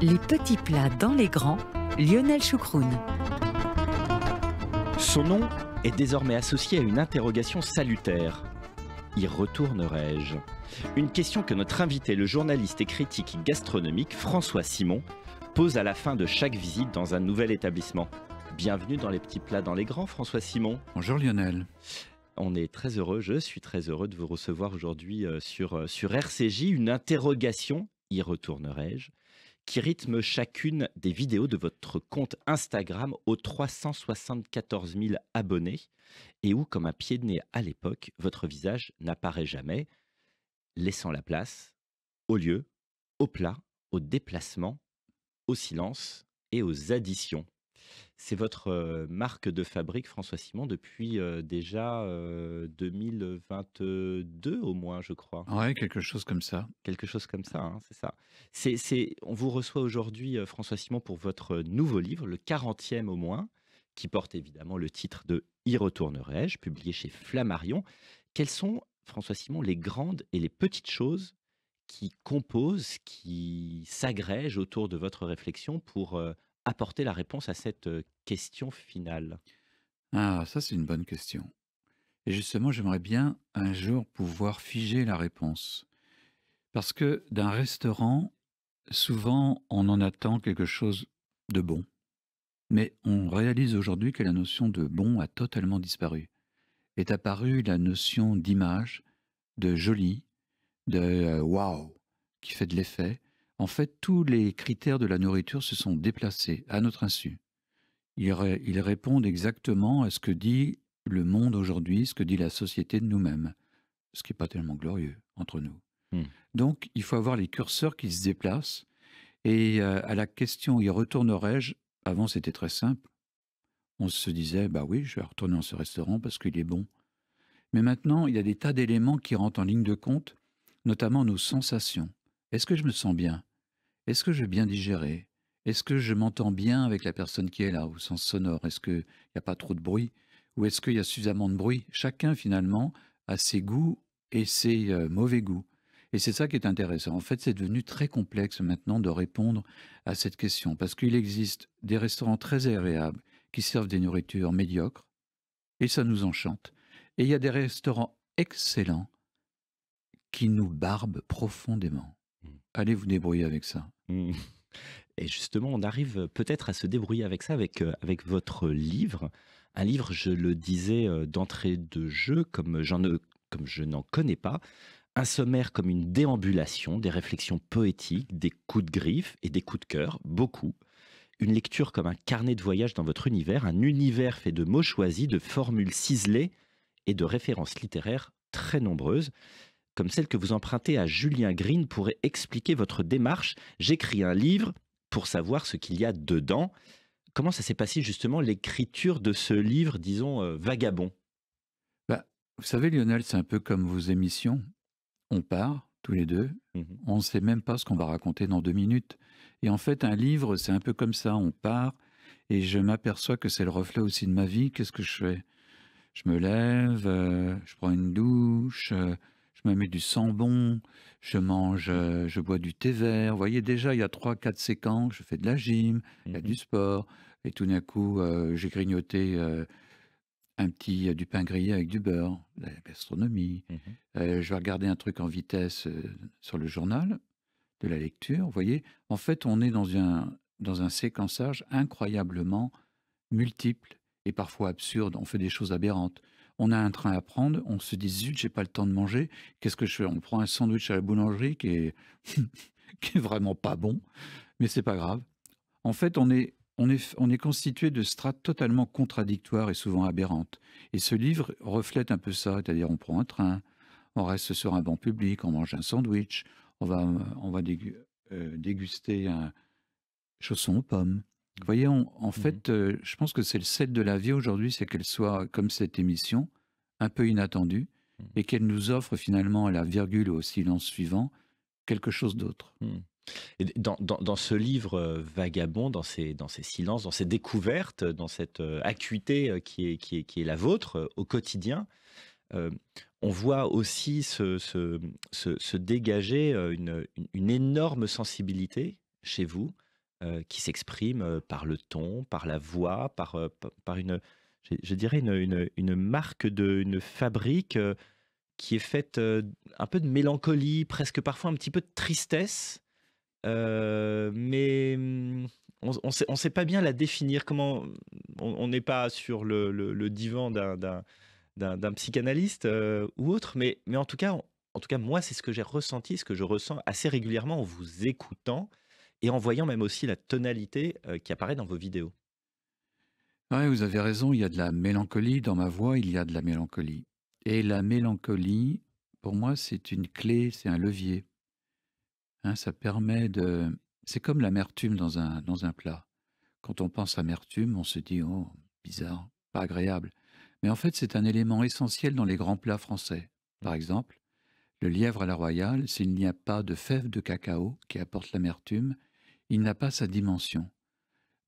Les petits plats dans les grands, Lionel Choucroune. Son nom est désormais associé à une interrogation salutaire. Y retournerai-je? Une question que notre invité, le journaliste et critique gastronomique François Simon, pose à la fin de chaque visite dans un nouvel établissement. Bienvenue dans Les petits plats dans les grands, François Simon. Bonjour Lionel. On est très heureux, je suis très heureux de vous recevoir aujourd'hui sur RCJ. Une interrogation, y retournerai-je, qui rythme chacune des vidéos de votre compte Instagram aux 374 000 abonnés et où, comme un pied de nez à l'époque, votre visage n'apparaît jamais, laissant la place au lieu, au plat, au déplacement, au silence et aux additions. C'est votre marque de fabrique, François Simon, depuis déjà 2022 au moins, je crois. Ouais, quelque chose comme ça. Quelque chose comme ça, hein, c'est ça. On vous reçoit aujourd'hui, François Simon, pour votre nouveau livre, le 40e au moins, qui porte évidemment le titre de « Y retournerai-je », publié chez Flammarion. Quelles sont, François Simon, les grandes et les petites choses qui composent, qui s'agrègent autour de votre réflexion pour apporter la réponse à cette question finale? Ah, ça c'est une bonne question. Et justement, j'aimerais bien un jour pouvoir figer la réponse. Parce que d'un restaurant, souvent on en attend quelque chose de bon. Mais on réalise aujourd'hui que la notion de bon a totalement disparu. Est apparue la notion d'image, de joli, de waouh, qui fait de l'effet. En fait, tous les critères de la nourriture se sont déplacés à notre insu. Ils répondent exactement à ce que dit le monde aujourd'hui, ce que dit la société de nous-mêmes, ce qui n'est pas tellement glorieux entre nous. Donc, il faut avoir les curseurs qui se déplacent. Et à la question « y retournerai-je » avant, c'était très simple. On se disait « bah oui, je vais retourner dans ce restaurant parce qu'il est bon ». Mais maintenant, il y a des tas d'éléments qui rentrent en ligne de compte, notamment nos sensations. Est-ce que je me sens bien? Est-ce que j'ai bien digéré? Est-ce que je m'entends bien avec la personne qui est là, au sens sonore? Est-ce qu'il n'y a pas trop de bruit? Ou est-ce qu'il y a suffisamment de bruit? Chacun, finalement, a ses goûts et ses mauvais goûts. Et c'est ça qui est intéressant. En fait, c'est devenu très complexe maintenant de répondre à cette question, parce qu'il existe des restaurants très agréables qui servent des nourritures médiocres, et ça nous enchante. Et il y a des restaurants excellents qui nous barbent profondément. Allez vous débrouiller avec ça. Et justement, on arrive peut-être à se débrouiller avec ça, avec votre livre. Un livre, je le disais d'entrée de jeu, comme je n'en connais pas. Un sommaire comme une déambulation, des réflexions poétiques, des coups de griffe et des coups de cœur, beaucoup. Une lecture comme un carnet de voyage dans votre univers, un univers fait de mots choisis, de formules ciselées et de références littéraires très nombreuses, comme celle que vous empruntez à Julien Green pour expliquer votre démarche. J'écris un livre pour savoir ce qu'il y a dedans. Comment ça s'est passé justement l'écriture de ce livre, disons, vagabond? Bah, vous savez Lionel, c'est un peu comme vos émissions. On part, tous les deux, on ne sait même pas ce qu'on va raconter dans 2 minutes. Et en fait, un livre, c'est un peu comme ça, on part, et je m'aperçois que c'est le reflet aussi de ma vie. Qu'est-ce que je fais? Je me lève, je prends une douche, je me mets du sambon, je mange, je bois du thé vert. Vous voyez, déjà, il y a 3-4 séquences, je fais de la gym, il y a du sport, et tout d'un coup, j'ai grignoté du pain grillé avec du beurre, la gastronomie. Je vais regarder un truc en vitesse sur le journal, de la lecture. Vous voyez, en fait, on est dans un séquençage incroyablement multiple et parfois absurde. On fait des choses aberrantes. On a un train à prendre, on se dit zut, j'ai pas le temps de manger. Qu'est-ce que je fais? On prend un sandwich à la boulangerie qui est qui est vraiment pas bon, mais c'est pas grave. En fait, on est constitué de strates totalement contradictoires et souvent aberrantes. Et ce livre reflète un peu ça, c'est-à-dire on prend un train, on reste sur un banc public, on mange un sandwich, on va déguster un chausson aux pommes. Vous voyez, en fait, je pense que c'est le sel de la vie aujourd'hui, c'est qu'elle soit, comme cette émission, un peu inattendue, et qu'elle nous offre finalement à la virgule ou au silence suivant quelque chose d'autre. Et dans ce livre vagabond, dans ces silences, dans ces découvertes, dans cette acuité qui est la vôtre au quotidien, on voit aussi se dégager une énorme sensibilité chez vous qui s'exprime par le ton, par la voix, par une, je dirais une marque, une fabrique qui est faite un peu de mélancolie, presque parfois un petit peu de tristesse, mais on sait pas bien la définir. Comment on n'est pas sur le divan d'un psychanalyste ou autre, mais en tout cas, moi, c'est ce que j'ai ressenti, ce que je ressens assez régulièrement en vous écoutant et en voyant même aussi la tonalité qui apparaît dans vos vidéos. Ouais, vous avez raison, il y a de la mélancolie dans ma voix, il y a de la mélancolie. Et la mélancolie, pour moi, c'est une clé, c'est un levier. Hein, ça permet de... C'est comme l'amertume dans un plat. Quand on pense amertume, on se dit, oh, bizarre, pas agréable. Mais en fait, c'est un élément essentiel dans les grands plats français. Par exemple, le lièvre à la royale, s'il n'y a pas de fèves de cacao qui apportent l'amertume, il n'a pas sa dimension.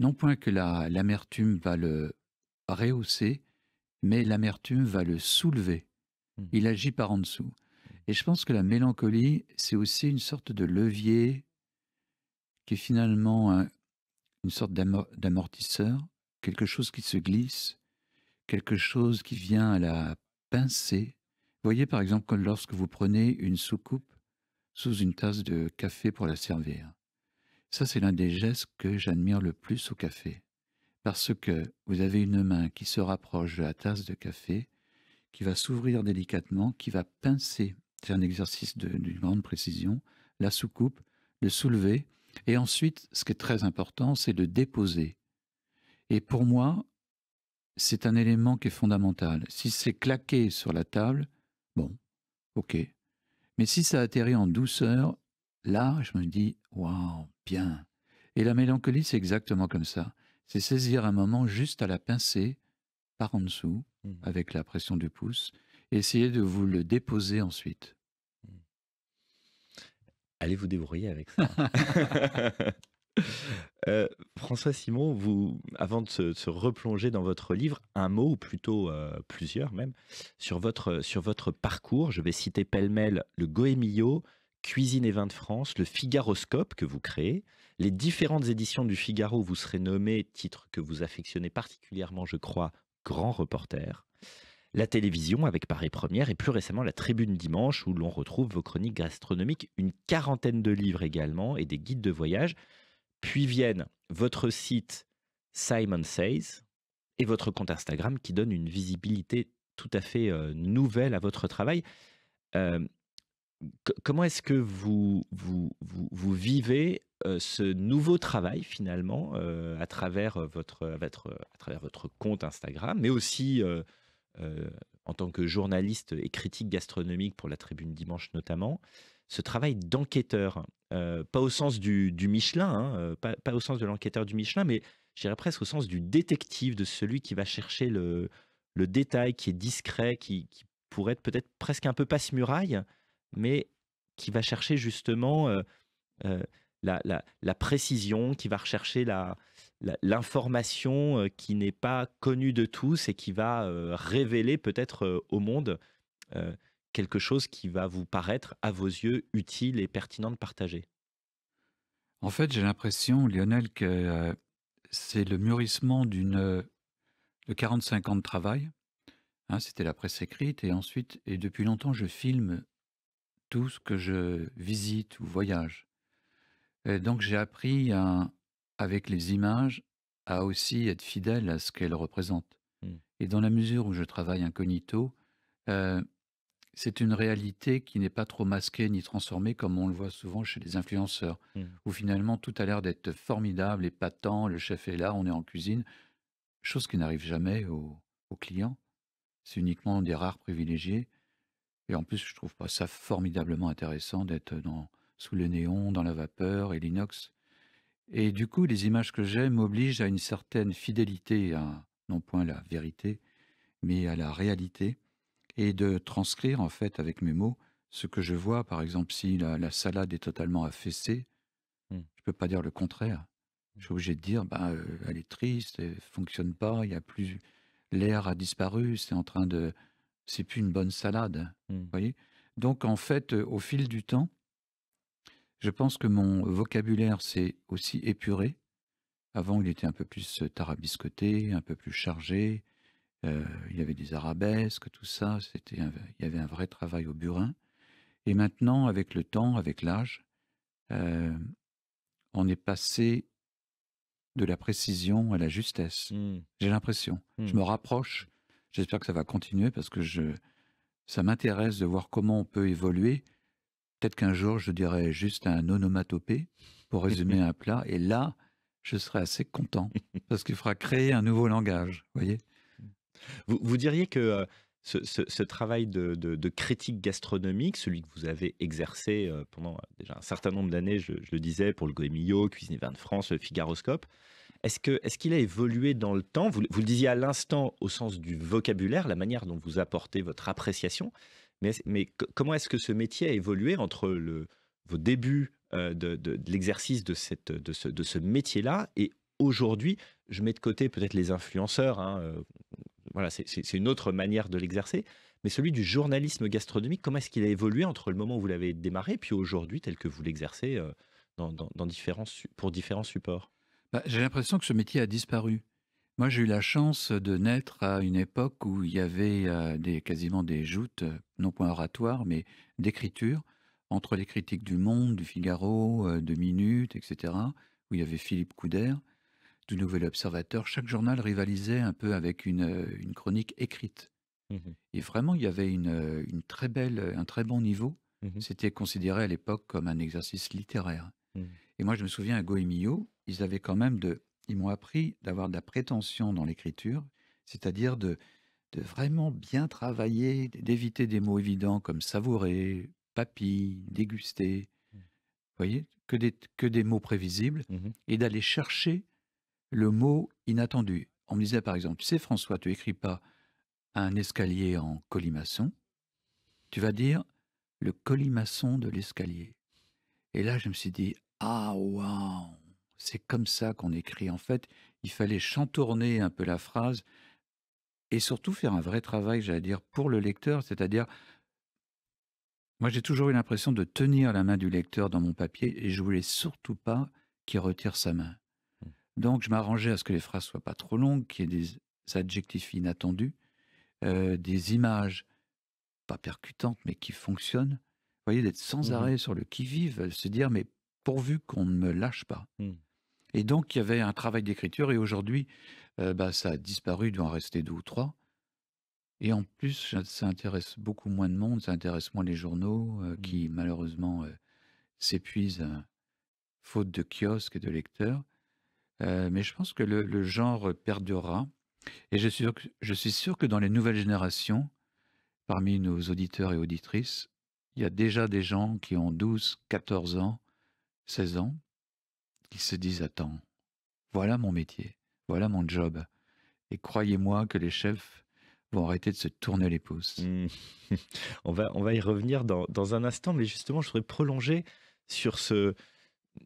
Non point que l'amertume va le rehausser, mais l'amertume va le soulever. Mm. Il agit par en dessous. Et je pense que la mélancolie, c'est aussi une sorte de levier qui est finalement une sorte d'amortisseur, quelque chose qui se glisse, quelque chose qui vient à la pincer. Vous voyez par exemple que lorsque vous prenez une soucoupe sous une tasse de café pour la servir. Ça, c'est l'un des gestes que j'admire le plus au café. Parce que vous avez une main qui se rapproche de la tasse de café, qui va s'ouvrir délicatement, qui va pincer, c'est un exercice d'une grande précision, la soucoupe, le soulever, et ensuite, ce qui est très important, c'est de déposer. Et pour moi, c'est un élément qui est fondamental. Si c'est claqué sur la table, bon, ok. Mais si ça atterrit en douceur, là, je me dis, waouh, bien. Et la mélancolie, c'est exactement comme ça. C'est saisir un moment juste à la pincer, par en dessous, avec la pression du pouce, et essayer de vous le déposer ensuite. Allez vous débrouiller avec ça. François Simon, avant de se replonger dans votre livre, un mot, ou plutôt plusieurs même, sur votre parcours. Je vais citer pêle-mêle le Goemio, Cuisine et Vins de France, le Figaroscope que vous créez, les différentes éditions du Figaro où vous serez nommé, titre que vous affectionnez particulièrement, je crois, grand reporter, la télévision avec Paris Première et plus récemment la Tribune Dimanche où l'on retrouve vos chroniques gastronomiques, une quarantaine de livres également et des guides de voyage. Puis viennent votre site Simon Says et votre compte Instagram qui donne une visibilité tout à fait nouvelle à votre travail. Comment est-ce que vous vivez ce nouveau travail finalement à travers votre compte Instagram, mais aussi en tant que journaliste et critique gastronomique pour la Tribune Dimanche notamment, ce travail d'enquêteur, pas au sens du Michelin, hein, pas au sens de l'enquêteur du Michelin, mais je dirais presque au sens du détective, de celui qui va chercher le détail, qui est discret, qui pourrait être peut-être presque un peu passe-muraille, mais qui va chercher justement la précision, qui va rechercher l'information qui n'est pas connue de tous et qui va révéler peut-être au monde quelque chose qui va vous paraître, à vos yeux, utile et pertinent de partager. En fait, j'ai l'impression, Lionel, que c'est le mûrissement de 45 ans de travail. Hein, c'était la presse écrite et ensuite, et depuis longtemps, je filme tout ce que je visite ou voyage. Et donc j'ai appris avec les images à aussi être fidèle à ce qu'elles représentent. Et dans la mesure où je travaille incognito, c'est une réalité qui n'est pas trop masquée ni transformée comme on le voit souvent chez les influenceurs, où finalement tout a l'air d'être formidable, épatant, le chef est là, on est en cuisine, chose qui n'arrive jamais aux clients. C'est uniquement des rares privilégiés. Et en plus, je trouve pas ça formidablement intéressant d'être sous le néon, dans la vapeur et l'inox. Et du coup, les images que j'aime m'obligent à une certaine fidélité à, non point la vérité, mais à la réalité, et de transcrire en fait avec mes mots ce que je vois. Par exemple, si la salade est totalement affaissée, je peux pas dire le contraire. Je suis obligé de dire, elle est triste, elle fonctionne pas, il y a plus, l'air a disparu, c'est plus une bonne salade. Vous voyez. Donc en fait, au fil du temps, je pense que mon vocabulaire s'est aussi épuré. Avant, il était un peu plus tarabiscoté, un peu plus chargé. Il y avait des arabesques, tout ça. Il y avait un vrai travail au burin. Et maintenant, avec le temps, avec l'âge, euh, on est passé de la précision à la justesse. Mmh. J'ai l'impression. Je Mmh. me rapproche. J'espère que ça va continuer parce que ça m'intéresse de voir comment on peut évoluer. Peut-être qu'un jour, je dirais juste un onomatopée pour résumer un plat. Et là, je serai assez content parce qu'il faudra créer un nouveau langage. Vous voyez? Vous diriez que ce travail de critique gastronomique, celui que vous avez exercé pendant déjà un certain nombre d'années, je le disais, pour le Goemio, Cuisine et Vin de France, le Figaroscope, est-ce qu'il a évolué dans le temps? Vous le disiez à l'instant au sens du vocabulaire, la manière dont vous apportez votre appréciation, mais comment est-ce que ce métier a évolué entre vos débuts de l'exercice de ce métier-là et aujourd'hui? Je mets de côté peut-être les influenceurs, hein, voilà, c'est une autre manière de l'exercer, mais celui du journalisme gastronomique, comment est-ce qu'il a évolué entre le moment où vous l'avez démarré, puis aujourd'hui, tel que vous l'exercez dans pour différents supports? Bah, j'ai l'impression que ce métier a disparu. Moi, j'ai eu la chance de naître à une époque où il y avait quasiment des joutes, non point oratoires, mais d'écriture, entre les critiques du Monde, du Figaro, de Minute, etc., où il y avait Philippe Couder, du Nouvel Observateur. Chaque journal rivalisait un peu avec une chronique écrite. Mhm, Et vraiment, il y avait un très bon niveau. mhm, C'était considéré à l'époque comme un exercice littéraire. mhm, Et moi, je me souviens à Goemio, ils m'ont appris d'avoir de la prétention dans l'écriture, c'est-à-dire de vraiment bien travailler, d'éviter des mots évidents comme savourer, papille, déguster, vous voyez, que des mots prévisibles, mhm, et d'aller chercher le mot inattendu. On me disait par exemple, tu sais François, tu écris pas un escalier en colimaçon, tu vas dire le colimaçon de l'escalier. Et là, je me suis dit, ah waouh, c'est comme ça qu'on écrit. En fait, il fallait chantourner un peu la phrase et surtout faire un vrai travail, j'allais dire, pour le lecteur. C'est-à-dire, moi, j'ai toujours eu l'impression de tenir la main du lecteur dans mon papier et je voulais surtout pas qu'il retire sa main. Donc, je m'arrangeais à ce que les phrases soient pas trop longues, qu'il y ait des adjectifs inattendus, des images pas percutantes, mais qui fonctionnent. Vous voyez, d'être sans mhm, arrêt sur le qui-vive, se dire, mais pourvu qu'on ne me lâche pas. mhm. Et donc, il y avait un travail d'écriture et aujourd'hui, bah, ça a disparu, il doit en rester 2 ou 3. Et en plus, ça intéresse beaucoup moins de monde, ça intéresse moins les journaux Mmh. qui malheureusement s'épuisent faute de kiosques et de lecteurs. Mais je pense que le genre perdurera. Et je suis sûr que dans les nouvelles générations, parmi nos auditeurs et auditrices, il y a déjà des gens qui ont 12, 14 ans, 16 ans, qui se disent, attends, voilà mon métier, voilà mon job. Et croyez-moi que les chefs vont arrêter de se tourner les pouces. Mmh. On va y revenir dans un instant, mais justement, je voudrais prolonger sur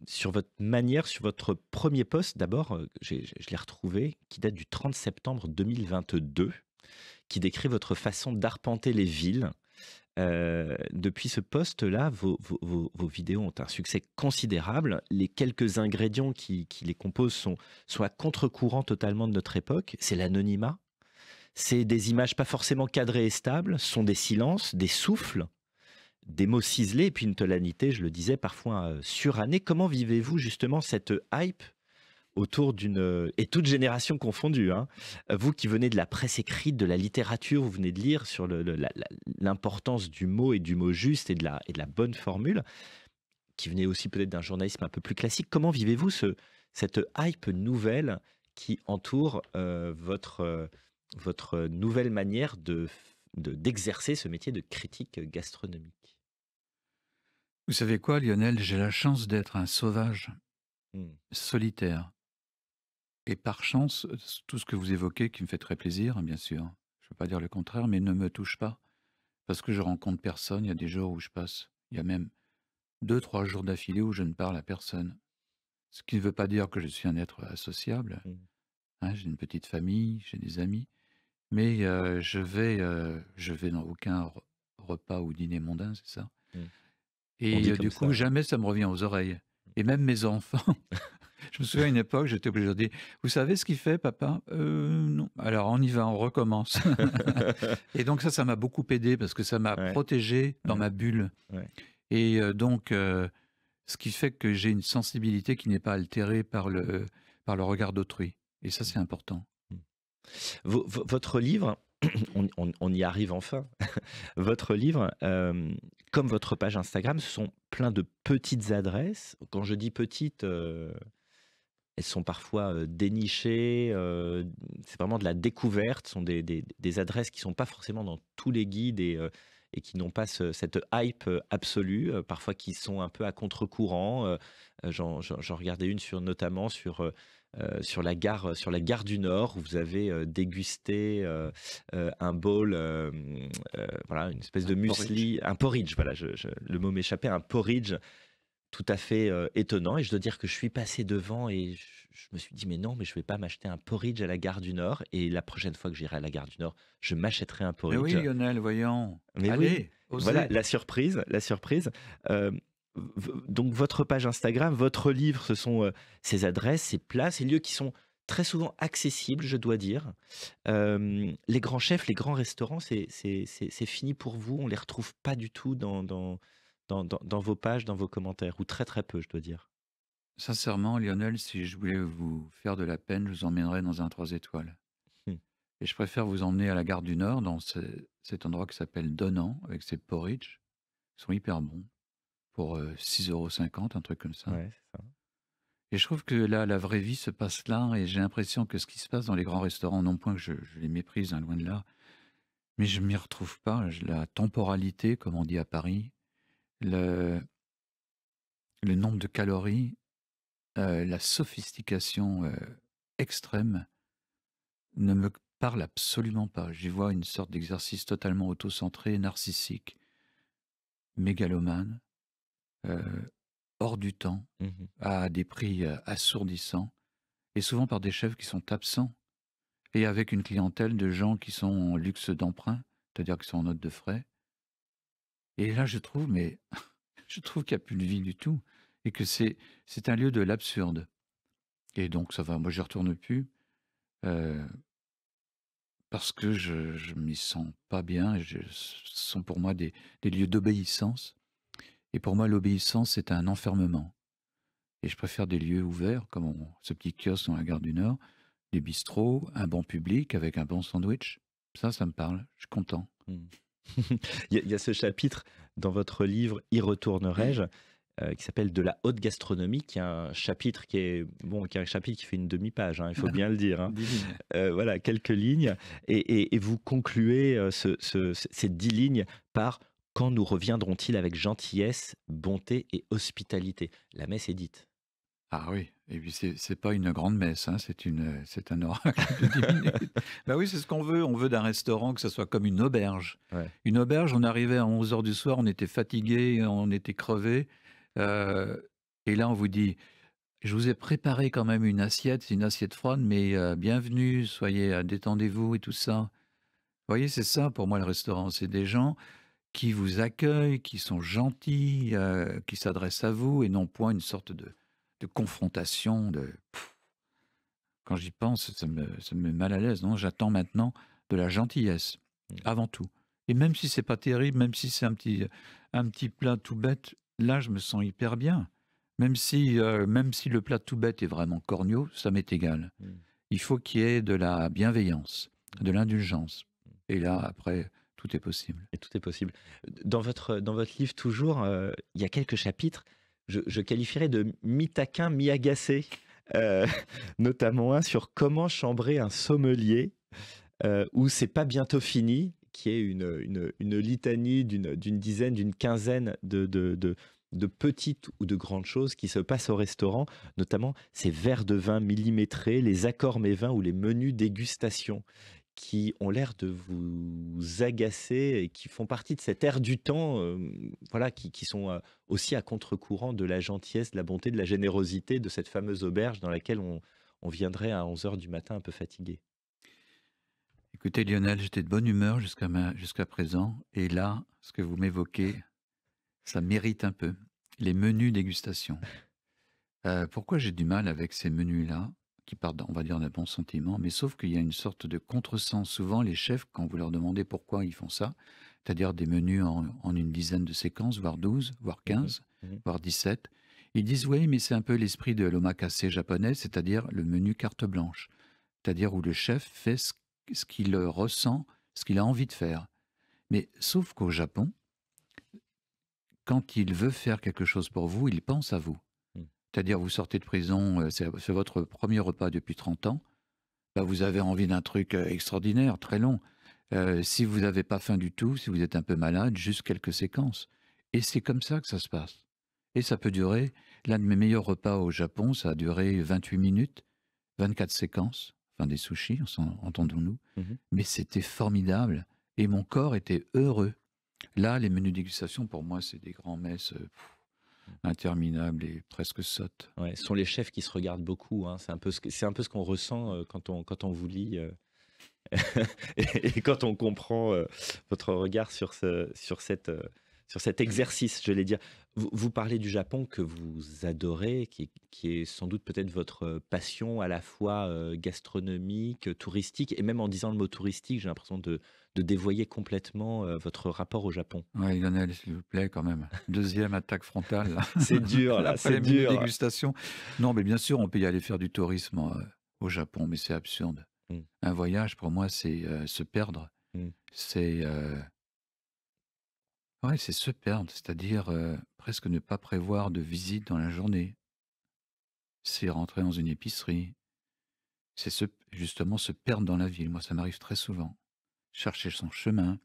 sur votre manière, sur votre premier poste. D'abord, je l'ai retrouvé, qui date du 30 septembre 2022, qui décrit votre façon d'arpenter les villes. Depuis ce poste-là, vos vidéos ont un succès considérable. Les quelques ingrédients qui les composent sont à contre-courant totalement de notre époque. C'est l'anonymat. C'est des images pas forcément cadrées et stables, ce sont des silences, des souffles, des mots ciselés et puis une tonalité, je le disais, parfois surannée. Comment vivez-vous justement cette hype autour et toute génération confondue, hein, vous qui venez de la presse écrite, de la littérature, vous venez de lire sur l'importance du mot et du mot juste et de la bonne formule, qui venait aussi peut-être d'un journalisme un peu plus classique. Comment vivez-vous cette hype nouvelle qui entoure votre nouvelle manière d'exercer ce métier de critique gastronomique? Vous savez quoi, Lionel, j'ai la chance d'être un sauvage Hmm. solitaire. Et par chance, tout ce que vous évoquez, qui me fait très plaisir, hein, bien sûr, je ne veux pas dire le contraire, mais ne me touche pas. Parce que je rencontre personne, il y a des jours où je passe, il y a même 2, 3 jours d'affilée où je ne parle à personne. Ce qui ne veut pas dire que je suis un être associable, Hmm. hein, j'ai une petite famille, j'ai des amis, mais je vais dans aucun repas ou dîner mondain, c'est ça. Hmm. On Et dit comme du ça, coup, ouais. jamais ça me revient aux oreilles. Et même mes enfants, je Je me souviens à une époque, j'étais obligé de dire: «Vous savez ce qu'il fait papa?» Non». «Alors on y va, on recommence». Et donc ça m'a beaucoup aidé parce que ça m'a Ouais, protégé dans ouais, ma bulle ouais. et donc ce qui fait que j'ai une sensibilité qui n'est pas altérée par le regard d'autrui et ça, c'est important. Mmh. Votre livre, on y arrive enfin. Votre livre, comme votre page Instagram, ce sont plein de petites adresses. Quand je dis petites, elles sont parfois, dénichées, c'est vraiment de la découverte. Ce sont des adresses qui ne sont pas forcément dans tous les guides et qui n'ont pas cette hype, absolue, parfois qui sont un peu à contre-courant. J'en regardais une notamment sur la gare du Nord où vous avez, dégusté, un bowl, voilà, une espèce Un de porridge. muesli, un porridge, voilà, le mot m'échappait, un porridge tout à fait, étonnant et je dois dire que je suis passé devant et je me suis dit: «Mais non, mais je vais pas m'acheter un porridge à la gare du Nord et la prochaine fois que j'irai à la gare du Nord, je m'achèterai un Mais oui porridge». Lionel, voyons. Mais oui, Allez, voilà osez. la surprise, la surprise. Donc votre page Instagram, votre livre, ce sont, ces adresses, ces plats, ces lieux qui sont très souvent accessibles, je dois dire. Les grands chefs, les grands restaurants, c'est fini pour vous? On les retrouve pas du tout dans vos pages, dans vos commentaires ou très, très peu, je dois dire? Sincèrement Lionel, si je voulais vous faire de la peine, je vous emmènerais dans un 3 étoiles Mmh. et je préfère vous emmener à la gare du Nord dans cet endroit qui s'appelle Donnan avec ses porridge. Ils sont hyper bons pour, 6,50 €, un truc comme ça Ouais, c'est ça. et je trouve que là, la vraie vie se passe là et j'ai l'impression que ce qui se passe dans les grands restaurants, non point que je les méprise, hein, loin de là, mais je m'y retrouve pas. La temporalité, comme on dit à Paris, le nombre de calories, la sophistication, extrême ne me parle absolument pas. J'y vois une sorte d'exercice totalement autocentré, narcissique, mégalomane, heu, hors du temps, Mmh. à des prix, assourdissants et souvent par des chefs qui sont absents et avec une clientèle de gens qui sont en luxe d'emprunt, c'est-à-dire qui sont en note de frais et là je trouve mais je trouve qu'il y a plus de vie du tout et que c'est un lieu de l'absurde et donc ça va, moi j'y retourne plus, heu, parce que je m'y sens pas bien et ce sont pour moi des lieux d'obéissance et pour moi l'obéissance c'est un enfermement et je préfère des lieux ouverts comme ce petit kiosque dans la gare du Nord, des bistrots, un banc public avec un bon sandwich. Ça me parle, je suis content. Mmh. Il y a ce chapitre dans votre livre «Y retournerai-je?» qui s'appelle «De la haute gastronomie», qui est un chapitre qui est bon, qui est un chapitre qui fait une demi-page, hein, il faut bien le dire, hein. 10 lignes. Voilà, quelques lignes et vous concluez, ces 10 lignes par: «Quand nous reviendront-ils avec gentillesse, bonté et hospitalité?» La messe est dite. Ah oui, et puis c'est pas une grande messe, hein, c'est un oracle de 10 minutes. Bah oui, c'est ce qu'on veut. On veut d'un restaurant que ça soit comme une auberge. Ouais. Une auberge, on arrivait à 11 heures du soir, on était fatigué, on était crevé, et là on vous dit: «Je vous ai préparé quand même une assiette, c'est une assiette froide, mais bienvenue, soyez, détendez-vous» et tout ça. Vous voyez, c'est ça pour moi le restaurant, c'est des gens qui vous accueillent, qui sont gentils, qui s'adressent à vous et non point une sorte de confrontation, de quand j'y pense, ça me met mal à l'aise, non? J'attends maintenant de la gentillesse, Mmh. avant tout et même si c'est pas terrible, même si c'est un petit plat tout bête, là, je me sens hyper bien. Même si le plat tout bête est vraiment corgnot, ça m'est égal. Mmh. Il faut qu'il y ait de la bienveillance, de l'indulgence et là, après, tout est possible. Et tout est possible. Dans votre livre toujours, il y a quelques chapitres, je qualifierais de mi-taquin, mi-agacé, heu, notamment un sur comment chambrer un sommelier, où c'est pas bientôt fini, qui est une litanie d'une dizaine, d'une quinzaine de petites ou de grandes choses qui se passent au restaurant, notamment ces verres de vin millimétrés, les accords mets vins ou les menus dégustation qui ont l'air de vous agacer et qui font partie de cet air du temps, voilà, qui sont, aussi à contre-courant de la gentillesse, de la bonté, de la générosité de cette fameuse auberge dans laquelle on viendrait à 11 heures du matin un peu fatigué. Écoutez Lionel, j'étais de bonne humeur jusqu'à présent et là, ce que vous m'évoquez, ça mérite un peu. Les menus dégustation. Pourquoi j'ai du mal avec ces menus-là, qui partent, on va dire, d'un bon sentiment, mais sauf qu'il y a une sorte de contresens. Souvent, les chefs, quand vous leur demandez pourquoi ils font ça, c'est-à-dire des menus en une dizaine de séquences, voire 12, voire Mhm, 15, mhm. voire 17, ils disent oui, mais c'est un peu l'esprit de l'omakase japonais, c'est-à-dire le menu carte blanche, c'est-à-dire où le chef fait ce qu'il ressent, ce qu'il a envie de faire. Mais sauf qu'au Japon, quand il veut faire quelque chose pour vous, il pense à vous. Mm. C'est-à-dire, vous sortez de prison, c'est votre premier repas depuis 30 ans, bah, vous avez envie d'un truc extraordinaire, très long. Si vous n'avez pas faim du tout, si vous êtes un peu malade, juste quelques séquences. Et c'est comme ça que ça se passe. Et ça peut durer, l'un de mes meilleurs repas au Japon, ça a duré 28 minutes, 24 séquences, enfin des sushis, entendons-nous. Mhm. Mais c'était formidable. Et mon corps était heureux. Là, les menus dégustation, pour moi, c'est des grands-messes interminables et presque sottes. Ouais, ce sont les chefs qui se regardent beaucoup, hein. C'est un peu ce qu'on ressent quand on vous lit et quand on comprend votre regard sur cet exercice, je vais dire. Vous parlez du Japon que vous adorez, qui est sans doute peut-être votre passion à la fois gastronomique, touristique, et même en disant le mot touristique, j'ai l'impression de dévoyer complètement votre rapport au Japon. Ouais, Lionel, s'il vous plaît, quand même. Deuxième attaque frontale, là. C'est dur, là, Après c'est les menus dur. dégustation. Non, mais bien sûr, on peut y aller faire du tourisme au Japon, mais c'est absurde. Mm, Un voyage, pour moi, c'est se perdre. mm, C'est ouais, c'est se perdre, c'est-à-dire presque ne pas prévoir de visite dans la journée. C'est rentrer dans une épicerie. C'est justement se perdre dans la ville. Moi, ça m'arrive très souvent. Chercher son chemin.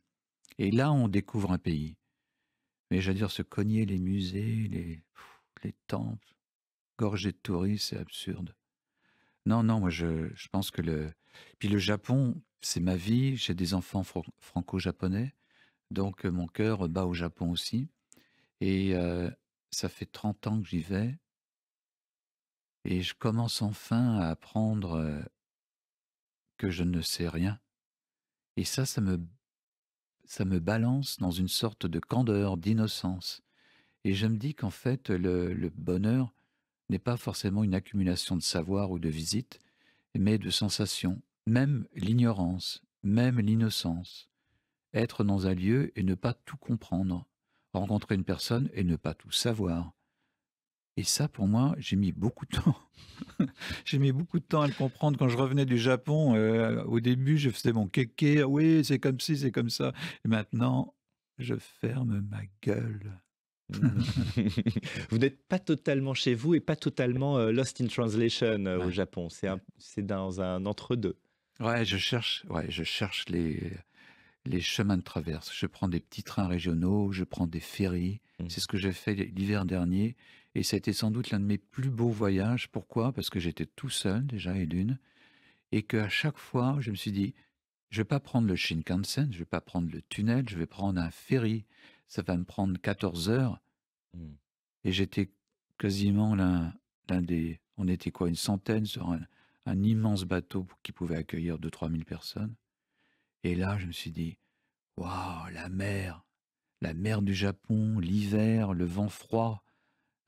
Et là, on découvre un pays. Mais j'allais dire, se cogner les musées, les temples, gorgés de touristes, c'est absurde. Non, non, moi, je pense que Puis le Japon, c'est ma vie. J'ai des enfants franco-japonais. Donc, mon cœur bat au Japon aussi. Et ça fait 30 ans que j'y vais. Et je commence enfin à apprendre que je ne sais rien. Et ça me balance dans une sorte de candeur, d'innocence. Et je me dis qu'en fait, le bonheur n'est pas forcément une accumulation de savoir ou de visites, mais de sensations. Même l'ignorance, même l'innocence. Être dans un lieu et ne pas tout comprendre. Rencontrer une personne et ne pas tout savoir. Et ça, pour moi, j'ai mis beaucoup de temps. J'ai mis beaucoup de temps à le comprendre. Quand je revenais du Japon, au début, je faisais mon kéké. Ah oui, c'est comme ci, c'est comme ça. Et maintenant, je ferme ma gueule. mm. Vous n'êtes pas totalement chez vous et pas totalement lost in translation au Ouais, Japon. ouais. C'est dans un entre-deux. Ouais, je cherche les chemins de traverse. Je prends des petits trains régionaux, je prends des ferries. Mm. C'est ce que j'ai fait l'hiver dernier. Et ça a été sans doute l'un de mes plus beaux voyages. Pourquoi? Parce que j'étais tout seul, déjà, et d'une. Et qu'à chaque fois, je me suis dit, je vais pas prendre le Shinkansen, je vais pas prendre le tunnel, je vais prendre un ferry. Ça va me prendre 14 heures. Mm. Et j'étais quasiment l'un des... On était quoi, une centaine sur un immense bateau qui pouvait accueillir 2 000 à 3 000 personnes. Et là, je me suis dit, waouh, la mer du Japon, l'hiver, le vent froid,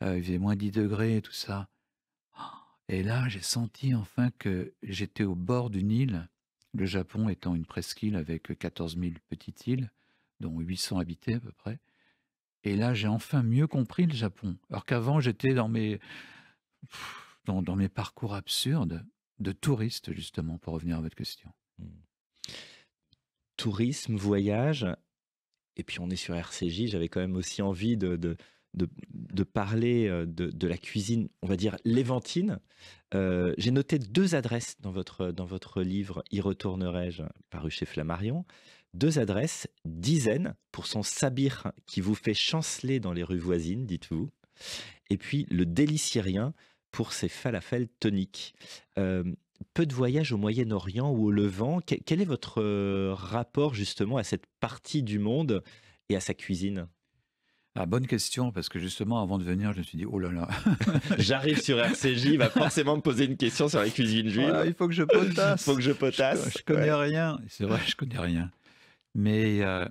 il faisait moins 10 degrés, tout ça. Et là, j'ai senti enfin que j'étais au bord d'une île, le Japon étant une presqu'île avec 14 000 petites îles, dont 800 habitées à peu près. Et là, j'ai enfin mieux compris le Japon. Alors qu'avant, j'étais dans mes parcours absurdes de touriste, justement, pour revenir à votre question. Mm. Tourisme, voyage, et puis on est sur RCJ, j'avais quand même aussi envie de parler de la cuisine, on va dire léventine. J'ai noté 2 adresses dans votre livre « Y retournerai-je » paru chez Flammarion. 2 adresses, Dizaine pour son sabir qui vous fait chanceler dans les rues voisines, dites-vous, et puis le Délicierien pour ses falafels toniques. Peu de voyages au Moyen-Orient ou au Levant. Quel est votre rapport justement à cette partie du monde et à sa cuisine? Ah, bonne question, parce que justement, avant de venir, je me suis dit, oh là là, J'arrive sur RCJ, il va forcément me poser une question sur la cuisine juive. il faut que je potasse. Faut que je potasse. Je connais Ouais. rien. C'est vrai, je connais rien. Mais vous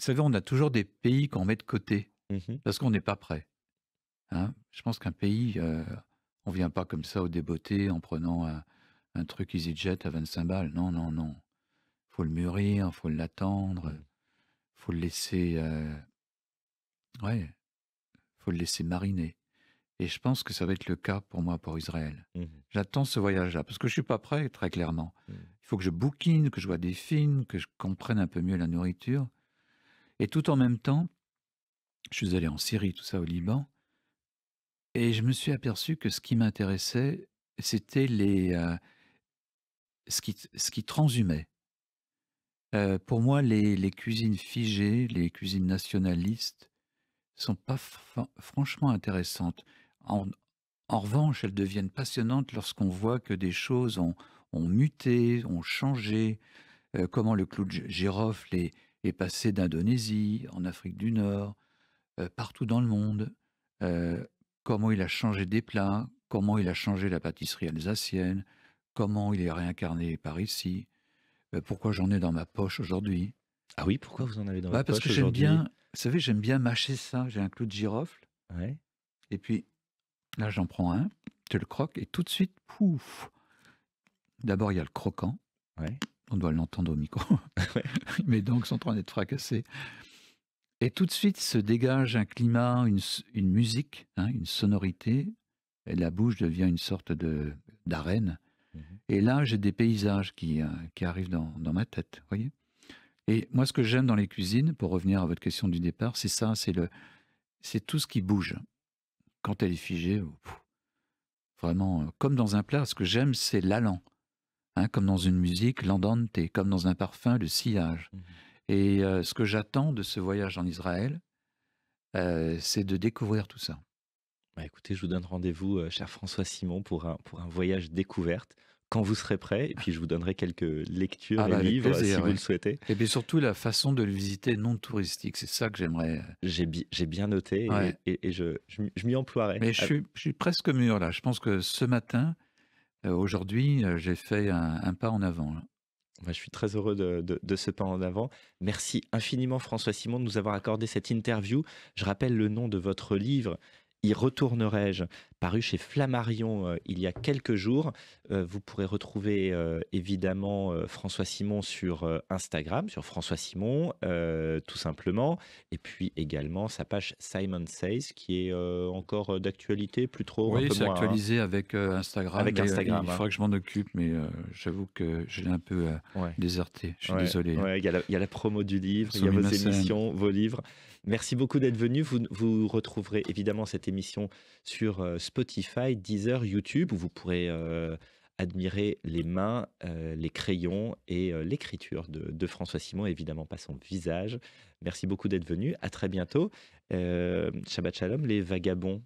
savez, on a toujours des pays qu'on met de côté Mhm. parce qu'on n'est pas prêt. Hein. Je pense qu'un pays, On vient pas comme ça au débeauté en prenant un truc EasyJet à 25 balles. Non, non, non. Faut le mûrir, faut l'attendre, faut le laisser, ouais, faut le laisser mariner. Et je pense que ça va être le cas pour moi, pour Israël. J'attends ce voyage-là, parce que je suis pas prêt, très clairement. Il faut que je bouquine, que je vois des films, que je comprenne un peu mieux la nourriture. Et tout en même temps, je suis allé en Syrie, tout ça, au Liban, et je me suis aperçu que ce qui m'intéressait, c'était ce qui transhumait. Pour moi, les cuisines figées, les cuisines nationalistes, sont pas franchement intéressantes. En revanche, elles deviennent passionnantes lorsqu'on voit que des choses ont muté, ont changé, comment le clou de girofle est passé d'Indonésie, en Afrique du Nord, partout dans le monde, comment il a changé des plats, comment il a changé la pâtisserie alsacienne, comment il est réincarné par ici, pourquoi j'en ai dans ma poche aujourd'hui. Ah oui, pourquoi vous en avez dans Ouais, votre parce poche que j'aime aujourd'hui? bien, vous savez, j'aime bien mâcher ça. J'ai un clou de girofle, Ouais, et puis là, j'en prends un, je le croque, et tout de suite, pouf! D'abord, il y a le croquant. ouais, On doit l'entendre au micro. ouais. Mes dents sont en train d'être fracassées. Et tout de suite se dégage un climat, une musique, hein, une sonorité. Et la bouche devient une sorte d'arène. Et là, j'ai des paysages qui arrivent dans ma tête, voyez. Et moi, ce que j'aime dans les cuisines, pour revenir à votre question du départ, c'est ça, c'est tout ce qui bouge. Quand elle est figée, vraiment, comme dans un plat, ce que j'aime, c'est l'allant. Hein, comme dans une musique, l'andante, comme dans un parfum, le sillage. Et ce que j'attends de ce voyage en Israël, c'est de découvrir tout ça. Bah, écoutez, je vous donne rendez-vous, cher François Simon, pour un voyage découverte, quand vous serez prêt. Et puis, je vous donnerai quelques lectures Ah et bah avec livres, si plaisir, vous oui. le souhaitez. Et puis surtout la façon de le visiter non touristique, c'est ça que j'aimerais. J'ai bien noté Ouais. et je m'y emploierai. Mais je suis presque mûr là. Je pense que ce matin, aujourd'hui, j'ai fait un pas en avant, là. Bah, je suis très heureux de ce pas en avant. Merci infiniment, François Simon, de nous avoir accordé cette interview. Je rappelle le nom de votre livre, Y retournerai-je, paru chez Flammarion il y a quelques jours. Vous pourrez retrouver évidemment François Simon sur Instagram, sur François Simon, tout simplement. Et puis également sa page Simon Says, qui est encore d'actualité, plus trop, un Oui, peu c'est moins, hein. actualisé avec Instagram. Avec Mais, Instagram, il hein. faudra que je m'en occupe, mais j'avoue que je l'ai un peu Ouais. déserté. Je suis Ouais, désolé. ouais, il y a la promo du livre, il y a Soumis vos ma scène. émissions, vos livres. Merci beaucoup d'être venu. Vous retrouverez évidemment cette émission sur Spotify, Deezer, YouTube, où vous pourrez admirer les mains, les crayons et l'écriture de François Simon, évidemment pas son visage. Merci beaucoup d'être venu. À très bientôt. Shabbat Shalom, les vagabonds.